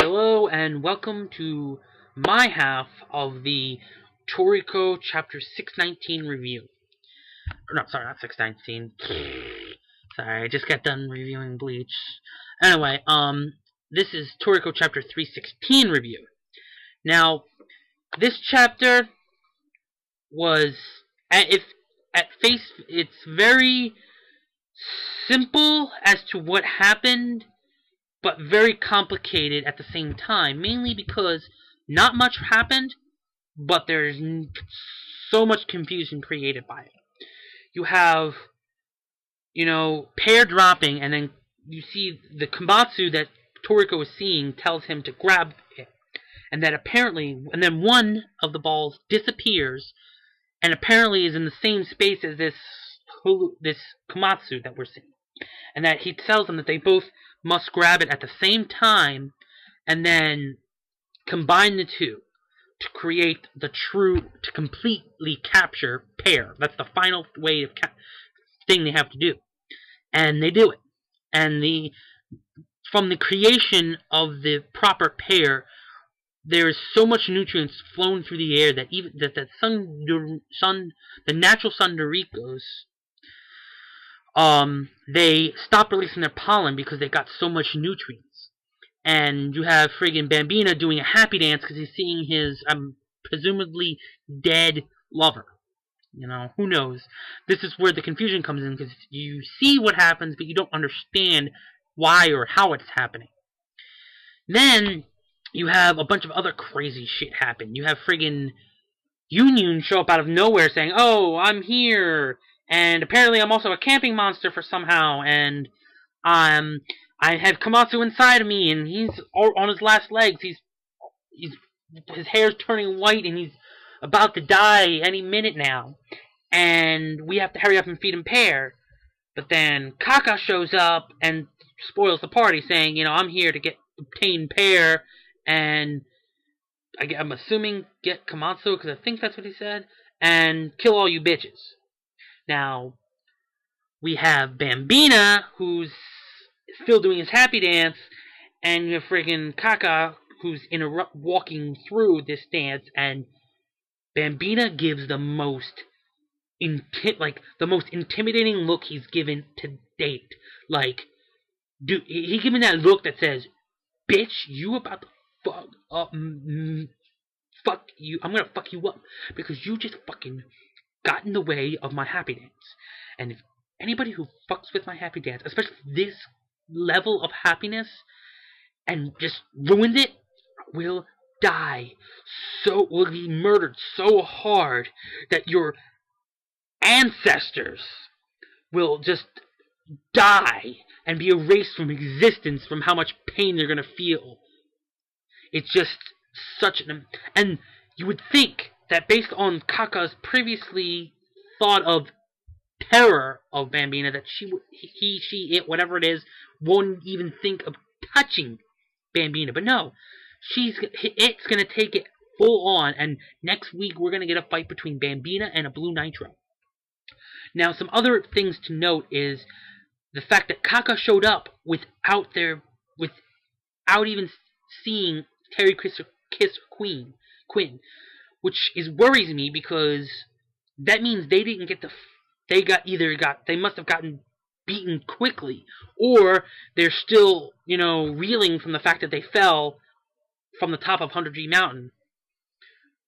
Hello and welcome to my half of the Toriko Chapter 619 review. No, sorry, not 619. Sorry, I just got done reviewing Bleach. Anyway, this is Toriko Chapter 316 review. Now, this chapter was, at face, it's very simple as to what happened, but very complicated at the same time, mainly because not much happened, but there's so much confusion created by it. You have, pair dropping, and then you see the Komatsu that Toriko is seeing tells him to grab it, and then one of the balls disappears, and apparently is in the same space as this Komatsu that we're seeing, and that he tells them that they both must grab it at the same time, and then combine the two to create to completely capture pair. That's the final way of thing they have to do, and they do it. And from the creation of the proper pair, there is so much nutrients flowing through the air that even the natural sun Torikos, they stop releasing their pollen because they got so much nutrients. And you have friggin' Bambina doing a happy dance because he's seeing his presumably dead lover. Who knows? This is where the confusion comes in, because you see what happens, but you don't understand why or how it's happening. Then you have a bunch of other crazy shit happen. You have friggin' Union show up out of nowhere saying, "Oh, I'm here, and apparently I'm also a camping monster for somehow, and I have Komatsu inside of me, and he's on his last legs. His hair's turning white, and he's about to die any minute now, and we have to hurry up and feed him pear." But then Kaka shows up and spoils the party, saying, "I'm here to obtain pear, and I'm assuming get Komatsu, because I think that's what he said, and kill all you bitches." Now, we have Bambina, who's still doing his happy dance, and you have friggin' Kaka, who's walking through this dance, and Bambina gives the most intimidating look he's given to date. Like, dude, he gave me that look that says, "Bitch, you about to fuck up, fuck you, I'm gonna fuck you up, because you just fucking got in the way of my happy dance. And if anybody who fucks with my happy dance, especially this level of happiness, and just ruins it, will die. Will be murdered so hard that your ancestors will just die and be erased from existence from how much pain they're gonna feel." It's just and you would think that based on Kaka's previously thought of terror of Bambina, that it, whatever it is, won't even think of touching Bambina. But no, it's gonna take it full on, and next week we're gonna get a fight between Bambina and a Blue Nitro. Now, some other things to note is the fact that Kaka showed up without even seeing Terry kiss Quinn, which worries me, because that means they didn't get they must have gotten beaten quickly, or they're still, reeling from the fact that they fell from the top of 100G Mountain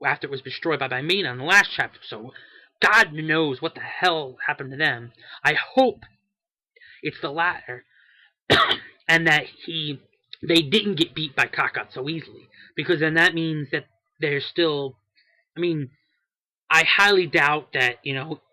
after it was destroyed by Bambina in the last chapter. So God knows what the hell happened to them. I hope it's the latter, and that they didn't get beat by Kaka so easily, because then that means that they're still, I highly doubt that,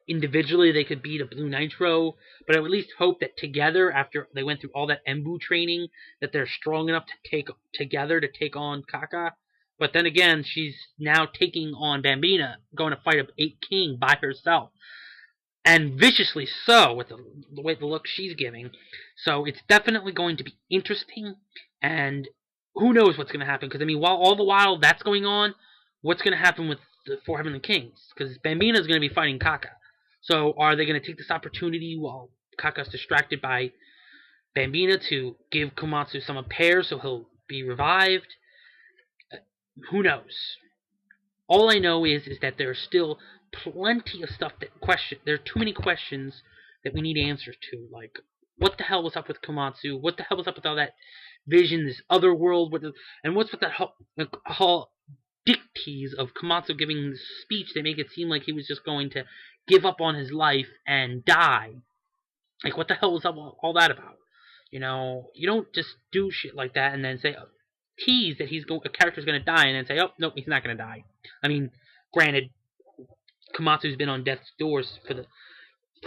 individually they could beat a Blue Nitro, but I would at least hope that together, after they went through all that Embu training, that they're strong enough to take on Kaka. But then again, she's now taking on Bambina, going to fight a 8 King by herself, and viciously so, with the look she's giving. So it's definitely going to be interesting, and who knows what's going to happen, because while that's going on, what's going to happen with the 4 Heavenly Kings? Because Bambina is going to be fighting Kaka. So are they going to take this opportunity while Kaka's distracted by Bambina to give Komatsu some pear, so he'll be revived? Who knows? All I know is that there are still plenty of stuff that there are too many questions that we need answers to. Like, what the hell was up with Komatsu? What the hell was up with all that vision, this other world? And what's with that whole dicties of Komatsu giving this speech that make it seem like he was just going to give up on his life and die? Like, what the hell was all that about? You know, you don't just do shit like that and then say, tease that a character's going to die, and then say, oh, nope, he's not going to die. I mean, granted, Komatsu's been on death's doors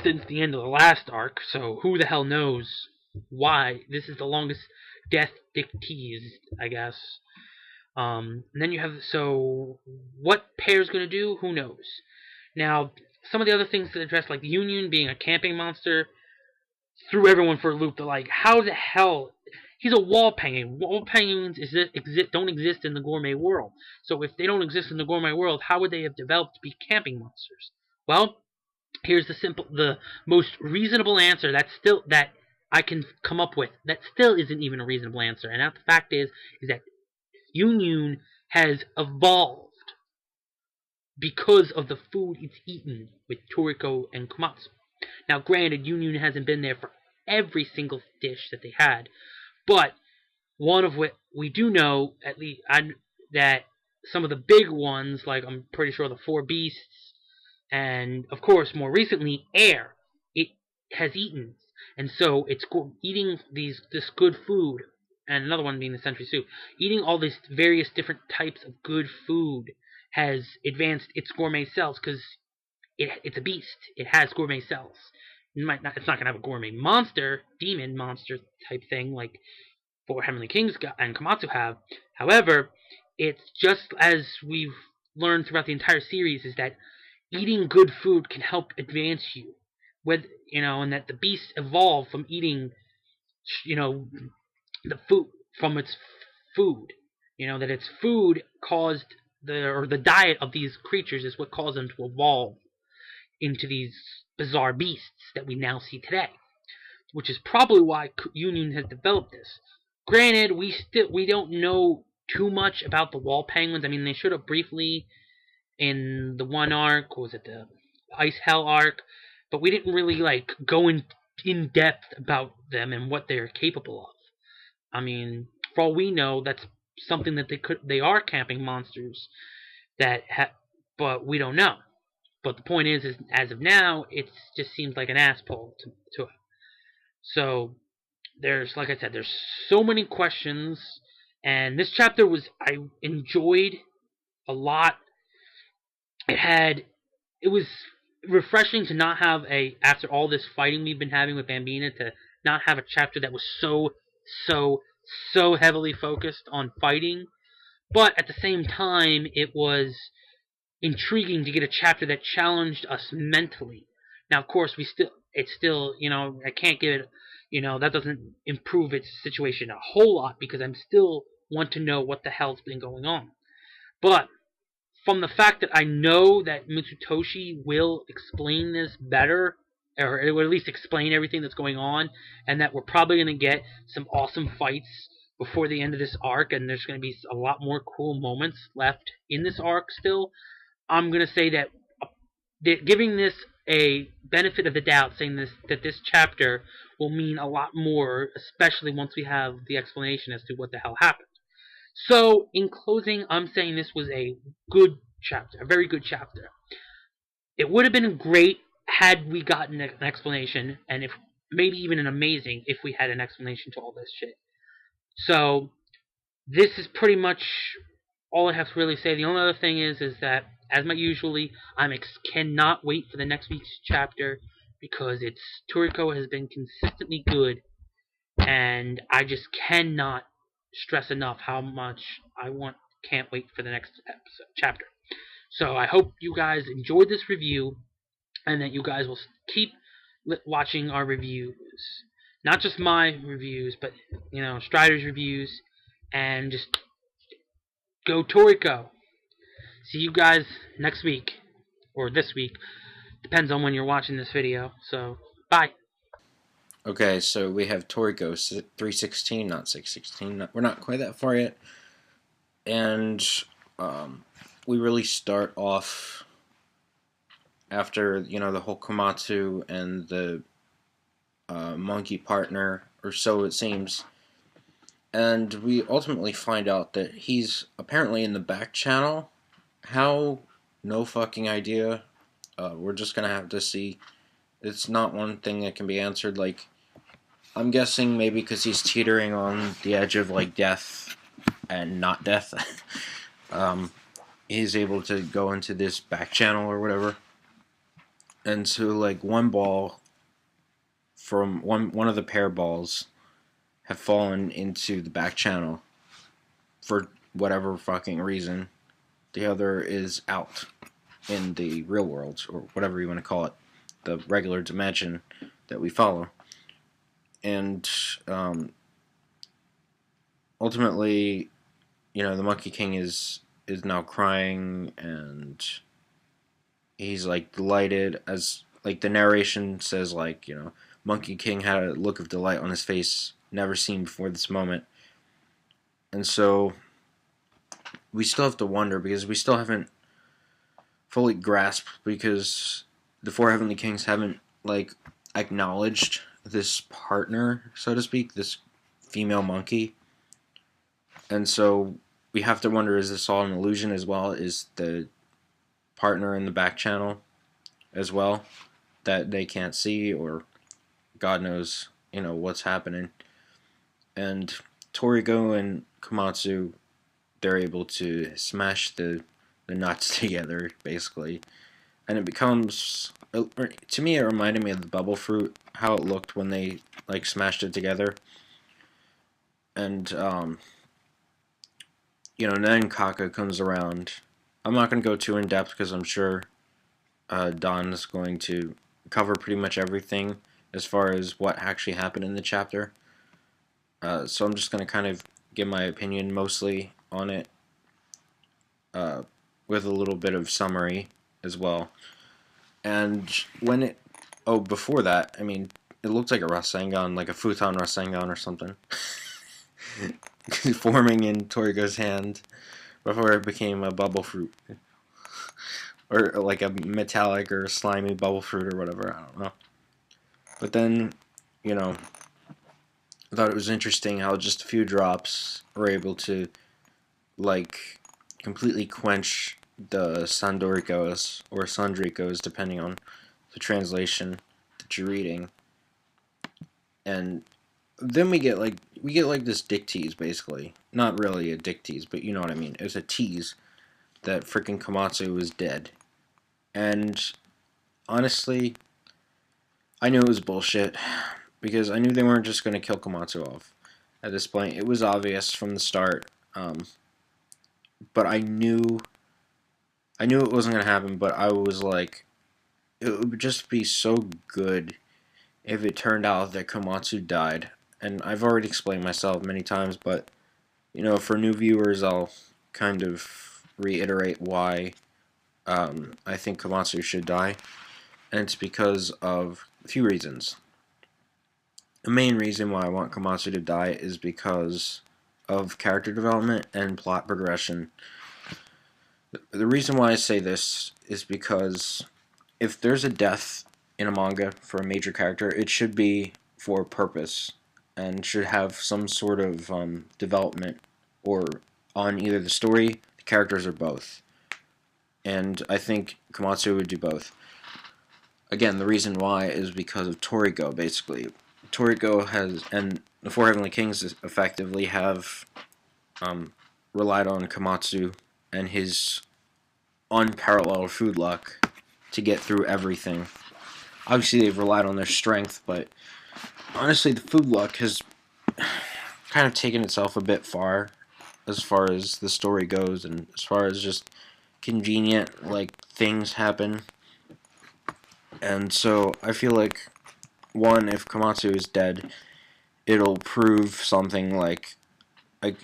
since the end of the last arc, so who the hell knows why? This is the longest death dick tease, I guess. And then you have, so what Pear's going to do? Who knows? Now, some of the other things that address, like Union being a camping monster, threw everyone for a loop. They're like, how the hell? He's a wall penguin. Wall penguins don't exist in the gourmet world. So if they don't exist in the gourmet world, how would they have developed to be camping monsters? Well, here's the most reasonable answer that I can come up with. That still isn't even a reasonable answer. And the fact is that Union has evolved because of the food it's eaten with Toriko and Komatsu. Now, granted, Union hasn't been there for every single dish that they had, but one of what we do know, at least, that some of the big ones, like I'm pretty sure the Four Beasts, and of course, more recently, Air, it has eaten, and so it's eating this good food, and another one being the Century Soup. Eating all these various different types of good food has advanced its gourmet cells, because it's a beast. It has gourmet cells. It's not going to have a gourmet monster, demon monster type thing like Four Heavenly Kings and Komatsu have. However, it's just as we've learned throughout the entire series, is that eating good food can help advance you. And that the beast evolved from eating, the food from its food. That its food caused the diet of these creatures is what caused them to evolve into these bizarre beasts that we now see today, which is probably why Union has developed this. Granted, we don't know too much about the wall penguins. I mean, they showed up briefly in the one arc, was it the Ice Hell arc, but we didn't really go in depth about them and what they're capable of. I mean, for all we know, that's something that they are camping monsters but we don't know. But the point is as of now, it just seems like an ass pull to it. So, like I said, there's so many questions, and this chapter I enjoyed a lot. It was refreshing to not have after all this fighting we've been having with Bambina, to not have a chapter that was so heavily focused on fighting. But at the same time, it was intriguing to get a chapter that challenged us mentally. Now, of course, it's still, I can't give it, that doesn't improve its situation a whole lot, because I'm still want to know what the hell's been going on. But from the fact that I know that Mitsutoshi will explain this better, or it will at least explain everything that's going on, and that we're probably going to get some awesome fights before the end of this arc, and there's going to be a lot more cool moments left in this arc still, I'm going to say that giving this a benefit of the doubt, saying that this chapter will mean a lot more, especially once we have the explanation as to what the hell happened. So, in closing, I'm saying this was a good chapter, a very good chapter. It would have been great had we gotten an explanation, and maybe even an amazing if we had an explanation to all this shit. So, this is pretty much all I have to really say. The only other thing is that, as usually, I cannot wait for the next week's chapter, because Toriko has been consistently good, and I just cannot stress enough how much can't wait for the next chapter. So I hope you guys enjoyed this review, and that you guys will keep watching our reviews. Not just my reviews, but, Strider's reviews, and just go Toriko. See you guys next week, or this week. Depends on when you're watching this video. So, bye. Okay, so we have Toriko 316, not 616. We're not quite that far yet. And um, we really start off after, the whole Komatsu and the monkey partner, or so it seems. And we ultimately find out that he's apparently in the back channel. How? No fucking idea. We're just gonna have to see. It's not one thing that can be answered. Like, I'm guessing maybe because he's teetering on the edge of like death and not death. um, he's able to go into this back channel or whatever. And so like one ball from one of the pair balls have fallen into the back channel for whatever fucking reason. The other is out in the real world, or whatever you want to call it, the regular dimension that we follow. And ultimately, the Monkey King is now crying, and he's like delighted, as like the narration says, like, Monkey King had a look of delight on his face never seen before this moment. And so we still have to wonder, because we still haven't fully grasped, because the four Heavenly Kings haven't like acknowledged this partner, so to speak, this female monkey. And so we have to wonder, is this all an illusion as well? Is the partner in the back channel as well that they can't see, or God knows, what's happening. And Toriko and Komatsu, they're able to smash the nuts together, basically. And it becomes, to me, it reminded me of the bubble fruit, how it looked when they like smashed it together. And then Kaka comes around. I'm not going to go too in depth, because I'm sure Don is going to cover pretty much everything as far as what actually happened in the chapter. So I'm just going to kind of give my opinion mostly on it, with a little bit of summary as well. And before that, I mean, it looked like a Rasengan, like a futon Rasengan or something, forming in Toriko's hand before it became a bubble fruit. Or like a metallic or slimy bubble fruit or whatever, I don't know. But then, I thought it was interesting how just a few drops were able to, like, completely quench the Sandoricos, or Sandricos, depending on the translation that you're reading. And then we get like this dick tease, basically. Not really a dick tease, but you know what I mean. It was a tease that freaking Komatsu was dead. And honestly, I knew it was bullshit, because I knew they weren't just going to kill Komatsu off at this point. It was obvious from the start, but I knew it wasn't going to happen. But I was like, it would just be so good if it turned out that Komatsu died. And I've already explained myself many times, but for new viewers, I'll kind of reiterate why I think Komatsu should die, and it's because of a few reasons. The main reason why I want Komatsu to die is because of character development and plot progression. The reason why I say this is because if there's a death in a manga for a major character, it should be for a purpose and should have some sort of development, or on either the story, the characters, or both. And I think Komatsu would do both. Again, the reason why is because of Toriko, basically. Toriko and the Four Heavenly Kings effectively have relied on Komatsu and his unparalleled food luck to get through everything. Obviously, they've relied on their strength, but honestly, the food luck has kind of taken itself a bit far as the story goes, and as far as just convenient, like, things happen. And so I feel like, one, if Komatsu is dead, it'll prove something like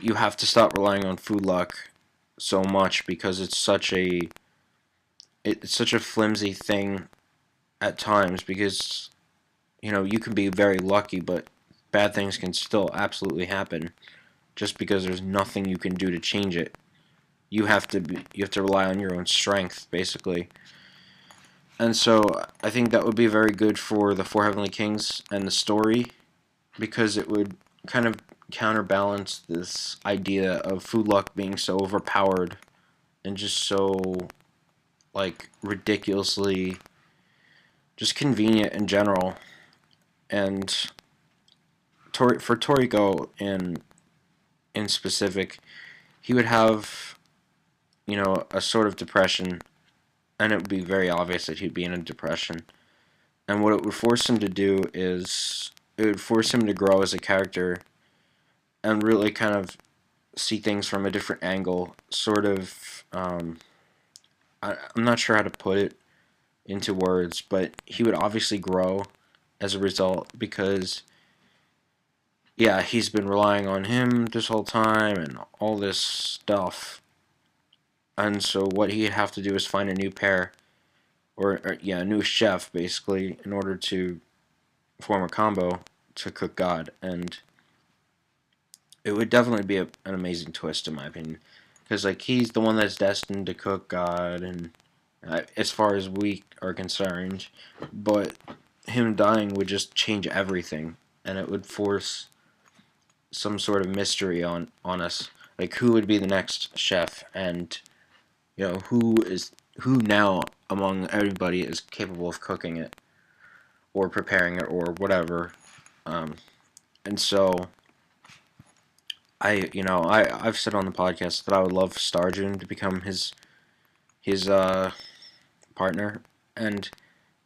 you have to stop relying on food luck so much, because it's such a flimsy thing at times, because you can be very lucky, but bad things can still absolutely happen just because there's nothing you can do to change it. You have to rely on your own strength, basically. And so I think that would be very good for the Four Heavenly Kings and the story, because it would kind of counterbalance this idea of food luck being so overpowered and just so, like, ridiculously just convenient in general. And for Toriko in specific, he would have, a sort of depression, and it would be very obvious that he'd be in a depression. And what it would force him to do is it would force him to grow as a character and really kind of see things from a different angle. Sort of, I'm not sure how to put it into words, but he would obviously grow as a result because, yeah, he's been relying on him this whole time and all this stuff. And so what he'd have to do is find a new pair, a new chef, basically, in order to form a combo to cook God. And it would definitely be an amazing twist, in my opinion. Because, like, he's the one that's destined to cook God, and as far as we are concerned, but him dying would just change everything, and it would force some sort of mystery on us. Like, who would be the next chef, and who now among everybody is capable of cooking it or preparing it or whatever. And so I've said on the podcast that I would love Starjun to become his partner, and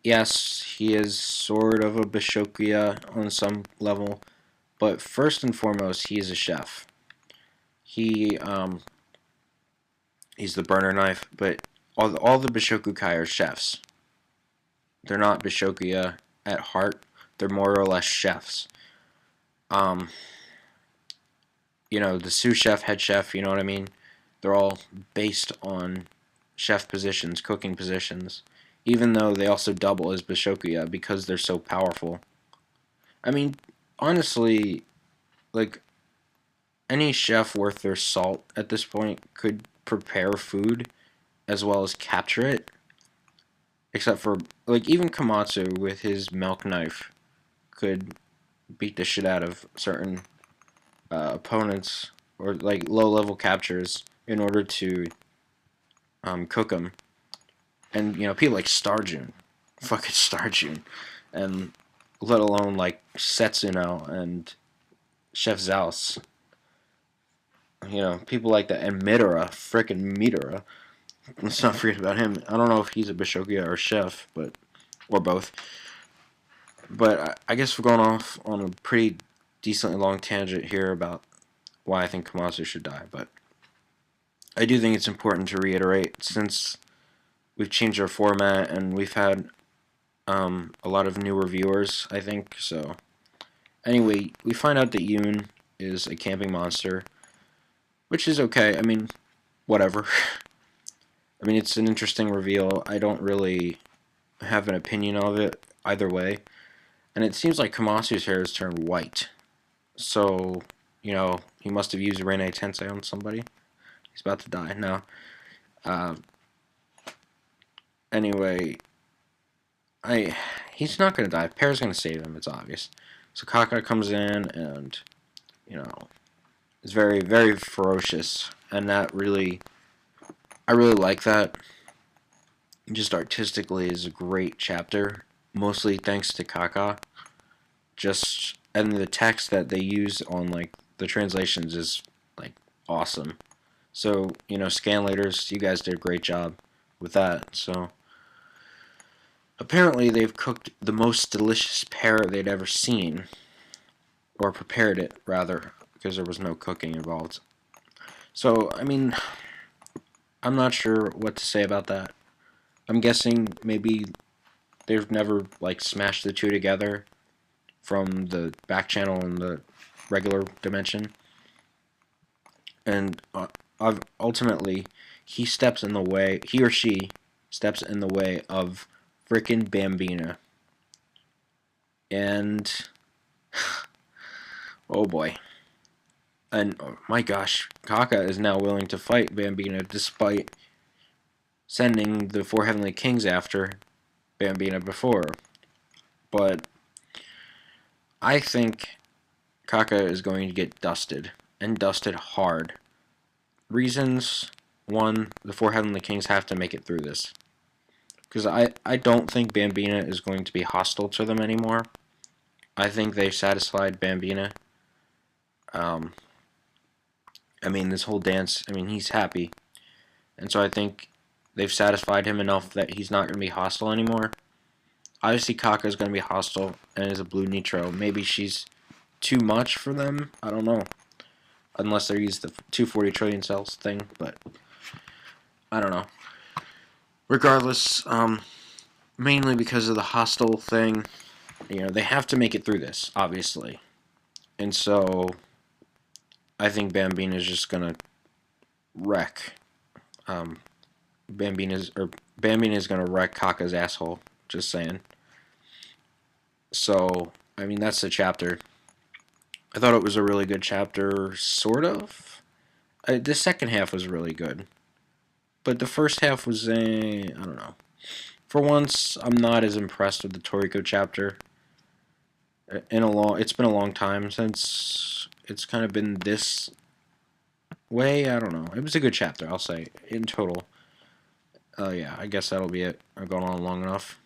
yes, he is sort of a Bishokia on some level, but first and foremost, he is a chef. He's the burner knife, but all the Bishokukai are chefs. They're not Bishokia at heart. They're more or less chefs. Um, the sous chef, head chef, you know what I mean? They're all based on chef positions, cooking positions, even though they also double as Bishokuya because they're so powerful. I mean, honestly, like, any chef worth their salt at this point could prepare food as well as capture it, except for, like, even Komatsu with his milk knife could beat the shit out of certain opponents or, like, low-level captures in order to cook them. And, people like Starjun, fucking Starjun, and let alone, like, Setsuno and Chef Zaus. People like that. And Midora, frickin' Midora. Let's not forget about him. I don't know if he's a Bishokia or chef, or both. But I guess we're going off on a pretty decently long tangent here about why I think Komatsu should die. But I do think it's important to reiterate, since we've changed our format and we've had a lot of newer viewers, I think. So anyway, we find out that Yoon is a camping monster, which is okay. I mean, whatever. I mean, it's an interesting reveal. I don't really have an opinion of it either way. And it seems like Komatsu's hair has turned white. So, he must have used Rene Tensei on somebody. He's about to die now. Anyway, he's not going to die. Pear's going to save him, it's obvious. So Kaka comes in and, is very, very ferocious. And I really like that. Just artistically is a great chapter. Mostly thanks to Kaka. And the text that they use on, like, the translations is, like, awesome. So, Scanlators, you guys did a great job with that. So, apparently they've cooked the most delicious pear they'd ever seen. Or prepared it, rather, because there was no cooking involved. So, I mean, I'm not sure what to say about that. I'm guessing maybe they've never, like, smashed the two together from the back channel and the regular dimension. And ultimately, he or she steps in the way of frickin' Bambina. And oh boy. And oh my gosh, Kaka is now willing to fight Bambina despite sending the four Heavenly Kings after Bambina before. But I think Kaka is going to get dusted, and dusted hard. Reasons: one, the four Heavenly Kings have to make it through this. Because I don't think Bambina is going to be hostile to them anymore. I think they satisfied Bambina. I mean, this whole dance, I mean, he's happy. And so I think they've satisfied him enough that he's not going to be hostile anymore. Obviously, Kaka is going to be hostile and is a blue Nitro. Maybe she's too much for them. I don't know. Unless they use the 240 trillion cells thing, but I don't know. Regardless, mainly because of the hostile thing, they have to make it through this, obviously. And so I think Bambina is just going to wreck. Bambina is going to wreck Kaka's asshole. Just saying. So, I mean, that's the chapter. I thought it was a really good chapter, sort of. The second half was really good. But the first half was I don't know. For once, I'm not as impressed with the Toriko chapter. It's been a long time since it's kind of been this way. I don't know. It was a good chapter, I'll say, in total. Yeah, I guess that'll be it. I've gone on long enough.